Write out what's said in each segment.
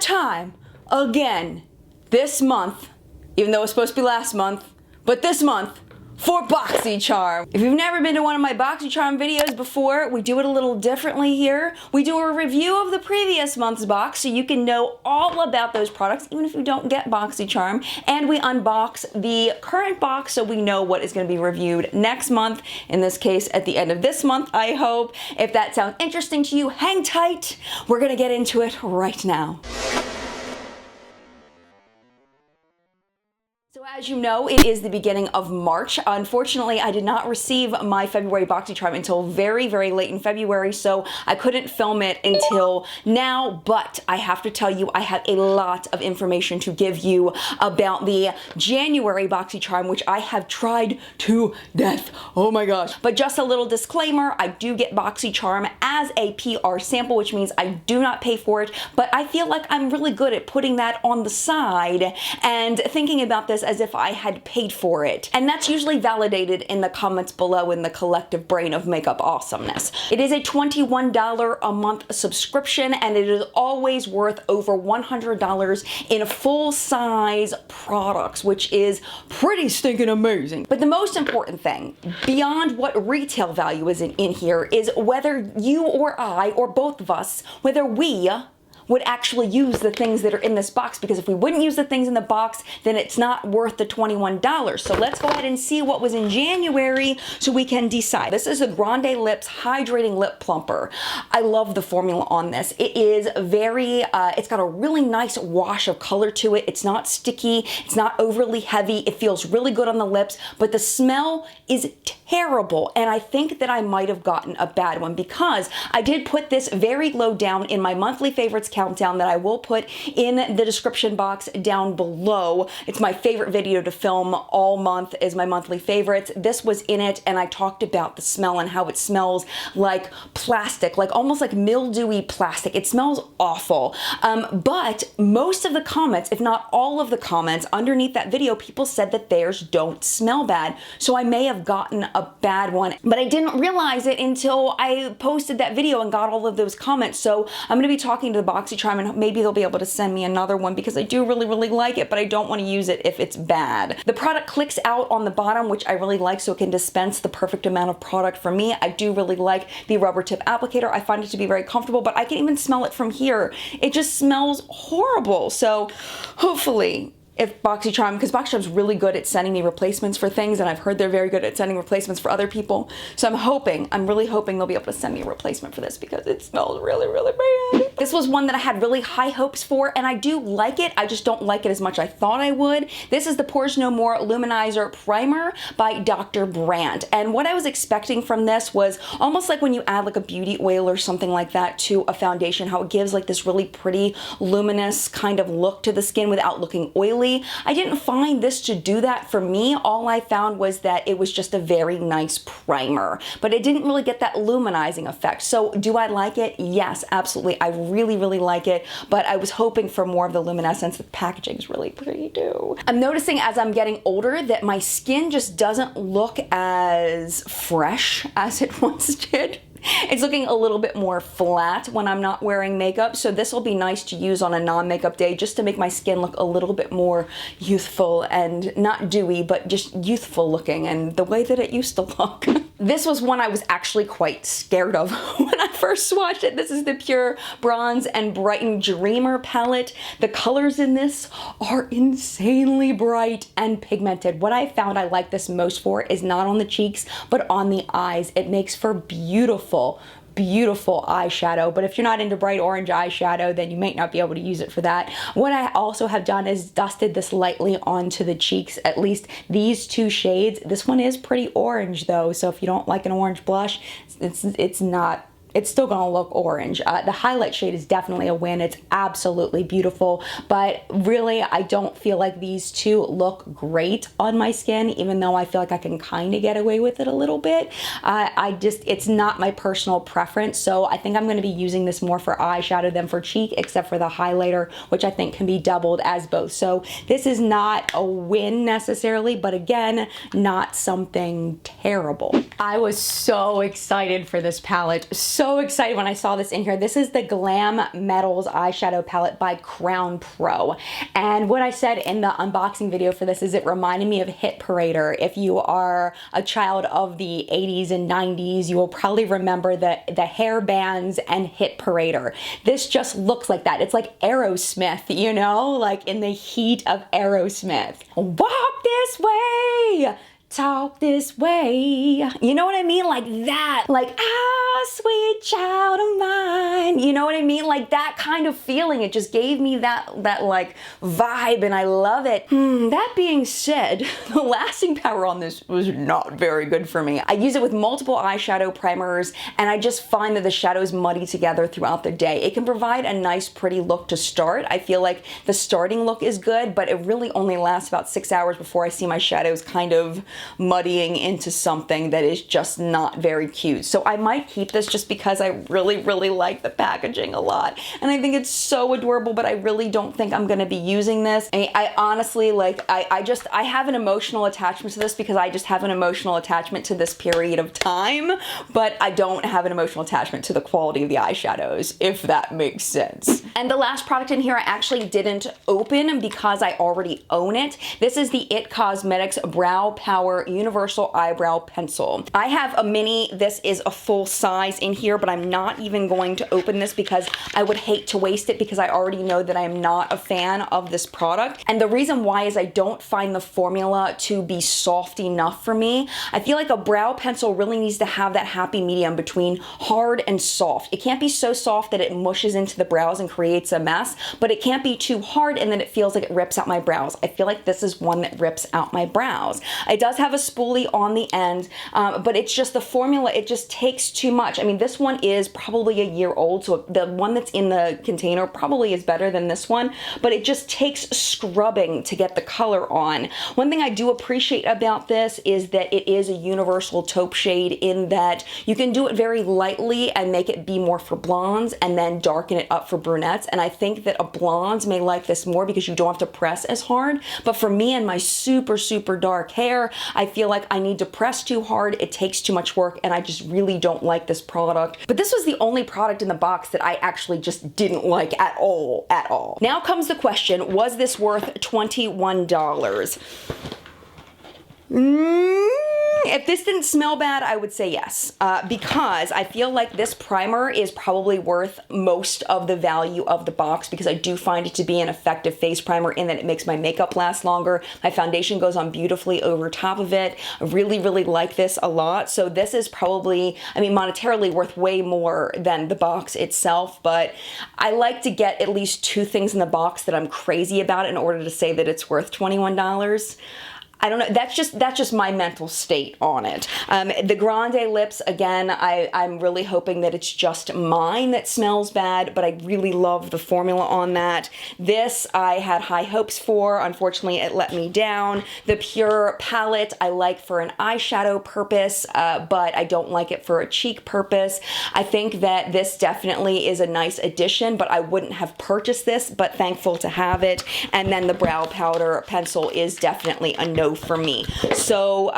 that time again this month, even though it was supposed to be last month, but this month, for Boxycharm. If you've never been to one of my Boxycharm videos before, we do it a little differently here. We do a review of the previous month's box so you can know all about those products, even if you don't get Boxycharm. And we unbox the current box so we know what is going to be reviewed next month. In this case, at the end of this month, I hope. If that sounds interesting to you, hang tight. We're going to get into it right now. So as you know, it is the beginning of March. Unfortunately, I did not receive my February Boxycharm until very, very late in February, so I couldn't film it until now, but I have to tell you, I have a lot of information to give you about the January Boxycharm, which I have tried to death. Oh my gosh. But just a little disclaimer, I do get Boxycharm as a PR sample, which means I do not pay for it, but I feel like I'm really good at putting that on the side and thinking about this as if I had paid for it. And that's usually validated in the comments below in the collective brain of makeup awesomeness. It is a $21 a month subscription, and it is always worth over $100 in full-size products, which is pretty stinking amazing. But the most important thing, beyond what retail value is in here, is whether you or I, or both of us, whether we would actually use the things that are in this box, because if we wouldn't use the things in the box, then it's not worth the $21. So let's go ahead and see what was in January so we can decide. This is a Grande Lips Hydrating Lip Plumper. I love the formula on this. It is very, it's got a really nice wash of color to it. It's not sticky, it's not overly heavy, it feels really good on the lips, but the smell is terrible, and I think that I might have gotten a bad one because I did put this very low down in my monthly favorites countdown that I will put in the description box down below. It's my favorite video to film all month, is my monthly favorites. This was in it, and I talked about the smell and how it smells like plastic, like almost like mildewy plastic. It smells awful. But most of the comments, if not all of the comments underneath that video, people said that theirs don't smell bad. So I may have gotten a bad one, but I didn't realize it until I posted that video and got all of those comments. So I'm going to be talking to the Boxycharm, and maybe they'll be able to send me another one because I do really, really like it, but I don't want to use it if it's bad. The product clicks out on the bottom, which I really like, so it can dispense the perfect amount of product for me. I do really like the rubber tip applicator. I find it to be very comfortable, but I can even smell it from here. It just smells horrible. So hopefully, if Boxycharm, because Boxycharm's really good at sending me replacements for things, and I've heard they're very good at sending replacements for other people. So I'm really hoping they'll be able to send me a replacement for this because it smells really, really bad. This was one that I had really high hopes for, and I do like it. I just don't like it as much as I thought I would. This is the Pores No More Luminizer Primer by Dr. Brandt. And what I was expecting from this was almost like when you add like a beauty oil or something like that to a foundation, how it gives like this really pretty luminous kind of look to the skin without looking oily. I didn't find this to do that for me. All I found was that it was just a very nice primer, but it didn't really get that luminizing effect. So do I like it? Yes, absolutely. I really, really like it, but I was hoping for more of the luminescence. The packaging is really pretty too. I'm noticing as I'm getting older that my skin just doesn't look as fresh as it once did. It's looking a little bit more flat when I'm not wearing makeup, so this will be nice to use on a non-makeup day just to make my skin look a little bit more youthful and not dewy, but just youthful looking and the way that it used to look. This was one I was actually quite scared of when I first swatched it. This is the Pure Bronze and Brighten Dreamer palette. The colors in this are insanely bright and pigmented. What I found I like this most for is not on the cheeks, but on the eyes. It makes for beautiful eyeshadow, but if you're not into bright orange eyeshadow, then you might not be able to use it for that. What I also have done is dusted this lightly onto the cheeks, at least these two shades. This one is pretty orange though, so if you don't like an orange blush, it's still gonna look orange. The highlight shade is definitely a win. It's absolutely beautiful, but really I don't feel like these two look great on my skin, even though I feel like I can kind of get away with it a little bit. It's not my personal preference, so I think I'm gonna be using this more for eyeshadow than for cheek, except for the highlighter, which I think can be doubled as both. So this is not a win necessarily, but again, not something terrible. I was so excited for this palette. So so excited when I saw this in here. This is the Glam Metals eyeshadow palette by Crown Pro. And what I said in the unboxing video for this is it reminded me of Hit Parader. If you are a child of the 80s and 90s, you will probably remember the hair bands and Hit Parader. This just looks like that. It's like Aerosmith, you know, like in the heat of Aerosmith. Walk this way, talk this way. You know what I mean? Like that. Like, sweet child of mine. You know what I mean? Like that kind of feeling. It just gave me that like vibe, and I love it. That being said, the lasting power on this was not very good for me. I use it with multiple eyeshadow primers, and I just find that the shadows muddy together throughout the day. It can provide a nice, pretty look to start. I feel like the starting look is good, but it really only lasts about 6 hours before I see my shadows kind of muddying into something that is just not very cute. So I might keep this just because I really like the packaging a lot, and I think it's so adorable, but I really don't think I'm gonna be using this. I honestly, like, I have an emotional attachment to this because I just have an emotional attachment to this period of time, but I don't have an emotional attachment to the quality of the eyeshadows, if that makes sense. And the last product in here I actually didn't open because I already own it. This is the IT Cosmetics Brow Power Universal Eyebrow Pencil. I have a mini. This is a full size in here, but I'm not even going to open this because I would hate to waste it, because I already know that I am not a fan of this product. And the reason why is I don't find the formula to be soft enough for me. I feel like a brow pencil really needs to have that happy medium between hard and soft. It can't be so soft that it mushes into the brows and creates a mess, but it can't be too hard and then it feels like it rips out my brows. I feel like this is one that rips out my brows. It does have a spoolie on the end, but it's just the formula, it just takes too much. I mean, this one is probably a year old, so the one that's in the container probably is better than this one, but it just takes scrubbing to get the color on. One thing I do appreciate about this is that it is a universal taupe shade, in that you can do it very lightly and make it be more for blondes and then darken it up for brunettes, and I think that a blondes may like this more because you don't have to press as hard. But for me and my super dark hair, I feel like I need to press too hard, it takes too much work, and I just really don't like this product. But this was the only product in the box that I actually just didn't like at all. Now comes the question, was this worth $21? If this didn't smell bad, I would say yes, because I feel like this primer is probably worth most of the value of the box, because I do find it to be an effective face primer in that it makes my makeup last longer. My foundation goes on beautifully over top of it. I really like this a lot. So this is probably, I mean, monetarily worth way more than the box itself, but I like to get at least 2 things in the box that I'm crazy about in order to say that it's worth $21. I don't know, that's just my mental state on it. The Grande lips, again, I'm really hoping that it's just mine that smells bad, but I really love the formula on that. This I had high hopes for. Unfortunately, it let me down. The Pure palette I like for an eyeshadow purpose, but I don't like it for a cheek purpose. I think that this definitely is a nice addition, but I wouldn't have purchased this, but thankful to have it. And then the brow powder pencil is definitely a no for me. So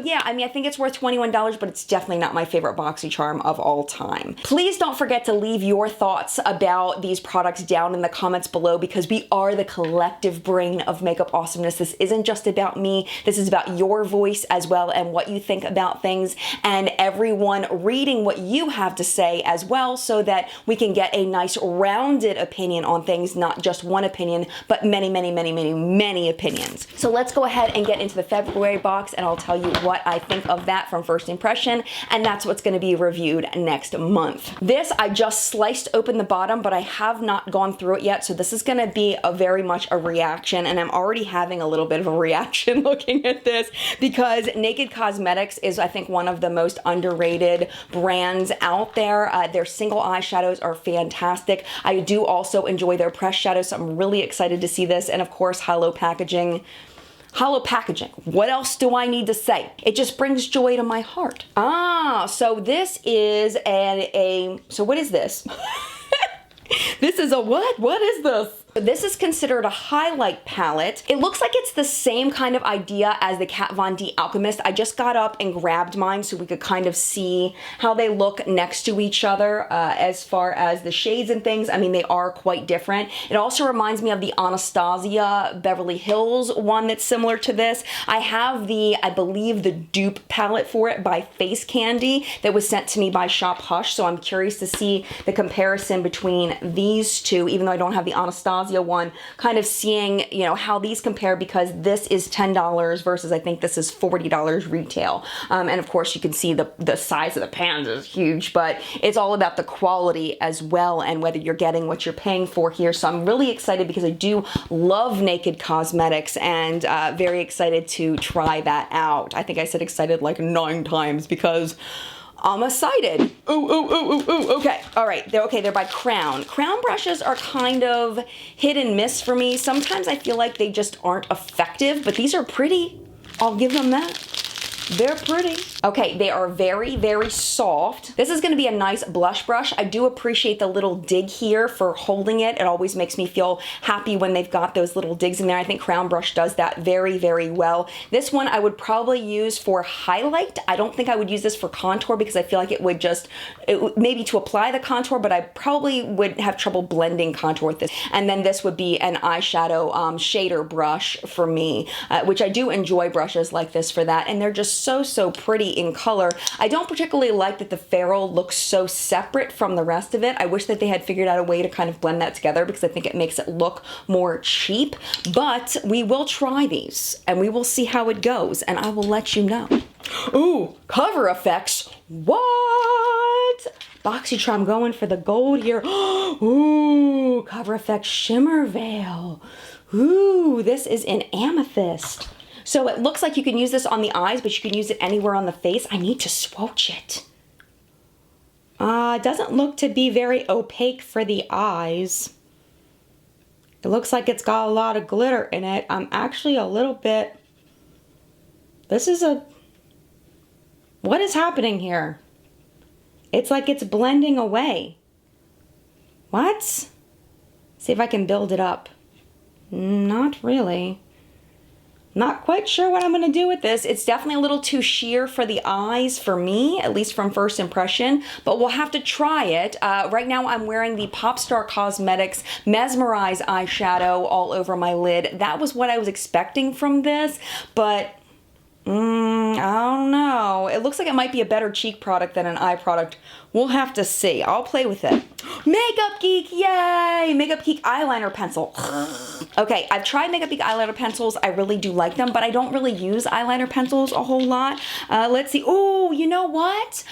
yeah, I mean, I think it's worth $21, but it's definitely not my favorite Boxycharm of all time. Please don't forget to leave your thoughts about these products down in the comments below, because we are the collective brain of makeup awesomeness. This isn't just about me. This is about your voice as well, and what you think about things, and everyone reading what you have to say as well, so that we can get a nice rounded opinion on things, not just one opinion, but many opinions. So let's go ahead and get into the February box, and I'll tell you what I think of that from first impression, and that's what's going to be reviewed next month. This, I just sliced open the bottom, but I have not gone through it yet, so this is going to be very much a reaction, and I'm already having a little bit of a reaction looking at this, because Naked Cosmetics is, I think, one of the most underrated brands out there. Their single eyeshadows are fantastic. I do also enjoy their pressed shadows, so I'm really excited to see this, and of course, hollow packaging. Hollow packaging. What else do I need to say? It just brings joy to my heart. So this is so what is this? This is a what? What is this? This is considered a highlight palette. It looks like it's the same kind of idea as the Kat Von D Alchemist. I just got up and grabbed mine so we could kind of see how they look next to each other as far as the shades and things. I mean, they are quite different. It also reminds me of the Anastasia Beverly Hills one that's similar to this. I have the, I believe, the dupe palette for it by Face Candy that was sent to me by Shop Hush, so I'm curious to see the comparison between these two, even though I don't have the Anastasia one, kind of seeing, you know, how these compare, because this is $10 versus I think this is $40 retail. And of course you can see the size of the pans is huge, but it's all about the quality as well and whether you're getting what you're paying for here. So I'm really excited because I do love naked cosmetics and very excited to try that out. I think I said excited like 9 times because I'm excited. Ooh. Okay, all right. They're by Crown. Crown brushes are kind of hit and miss for me. Sometimes I feel like they just aren't effective, but these are pretty. I'll give them that. They're pretty. Okay, they are very, very soft. This is gonna be a nice blush brush. I do appreciate the little dig here for holding it. It always makes me feel happy when they've got those little digs in there. I think Crown Brush does that very, very well. This one I would probably use for highlight. I don't think I would use this for contour because I feel like it would maybe to apply the contour, but I probably would have trouble blending contour with this. And then this would be an eyeshadow shader brush for me, which I do enjoy brushes like this for that. And they're just so pretty in color. I don't particularly like that the ferrule looks so separate from the rest of it. I wish that they had figured out a way to kind of blend that together because I think it makes it look more cheap, but we will try these and we will see how it goes and I will let you know. Ooh, cover effects. What? Boxycharm going for the gold here. Ooh, cover effects Shimmervale. Ooh, this is in amethyst. So it looks like you can use this on the eyes, but you can use it anywhere on the face. I need to swatch it. It doesn't look to be very opaque for the eyes. It looks like it's got a lot of glitter in it. I'm actually a little bit... What is happening here? It's like it's blending away. What? See if I can build it up. Not really. Not quite sure what I'm going to do with this. It's definitely a little too sheer for the eyes for me, at least from first impression, but we'll have to try it. Right now I'm wearing the Popstar Cosmetics Mesmerize eyeshadow all over my lid. That was what I was expecting from this, but I don't know. It looks like it might be a better cheek product than an eye product. We'll have to see. I'll play with it. Makeup Geek, yay! Makeup Geek eyeliner pencil. Okay, I've tried Makeup Geek eyeliner pencils. I really do like them, but I don't really use eyeliner pencils a whole lot. Let's see. Oh, you know what?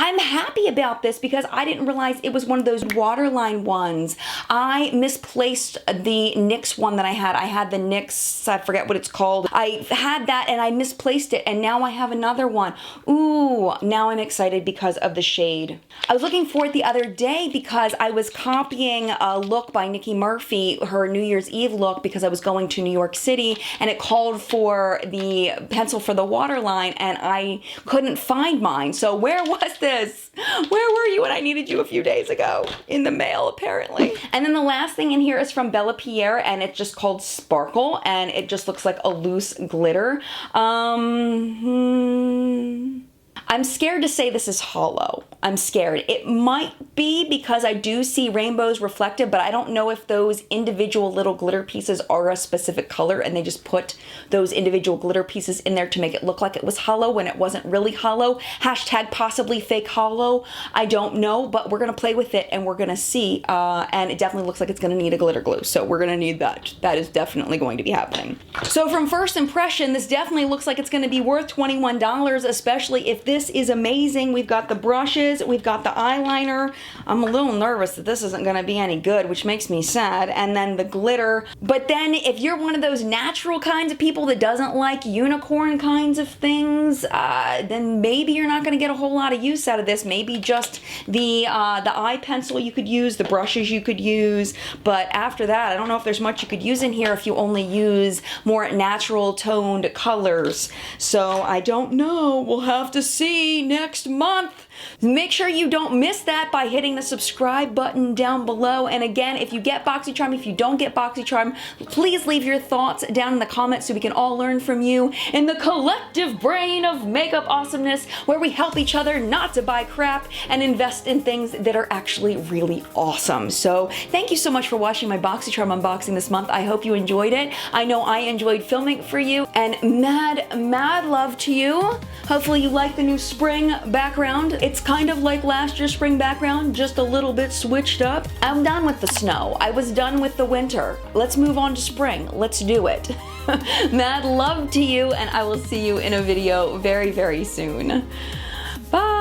I'm happy about this because I didn't realize it was one of those waterline ones. I misplaced the NYX one that I had. I had the NYX, I forget what it's called. I had that and I misplaced it and now I have another one. Ooh, now I'm excited because of the shade. I was looking for it the other day because I was copying a look by Nikki Murphy, her New Year's Eve look, because I was going to New York City and it called for the pencil for the waterline and I couldn't find mine. So where was this? Where were you when I needed you a few days ago? In the mail, apparently. And then the last thing in here is from Bella Pierre, and it's just called Sparkle, and it just looks like a loose glitter. I'm scared to say this is hollow. I'm scared. It might be because I do see rainbows reflected, but I don't know if those individual little glitter pieces are a specific color and they just put those individual glitter pieces in there to make it look like it was hollow when it wasn't really hollow. Hashtag possibly fake hollow. I don't know, but we're gonna play with it and we're gonna see. And it definitely looks like it's gonna need a glitter glue, so we're gonna need that. That is definitely going to be happening. So from first impression, this definitely looks like it's gonna be worth $21, especially if this is amazing. We've got the brushes, we've got the eyeliner. I'm a little nervous that this isn't gonna be any good, which makes me sad. And then the glitter. But then if you're one of those natural kinds of people that doesn't like unicorn kinds of things, then maybe you're not gonna get a whole lot of use out of this. Maybe just the eye pencil you could use, the brushes you could use. But after that, I don't know if there's much you could use in here if you only use more natural toned colors. So I don't know. We'll have to see next month. Make sure you don't miss that by hitting the subscribe button down below. And again, if you get BoxyCharm, if you don't get BoxyCharm, please leave your thoughts down in the comments so we can all learn from you in the collective brain of makeup awesomeness, where we help each other not to buy crap and invest in things that are actually really awesome. So thank you so much for watching my BoxyCharm unboxing this month. I hope you enjoyed it. I know I enjoyed filming it for you, and mad love to you. Hopefully you like the new spring background. It's kind of like last year's spring background, just a little bit switched up. I'm done with the snow. I was done with the winter. Let's move on to spring. Let's do it. Mad love to you, and I will see you in a video very, very soon. Bye.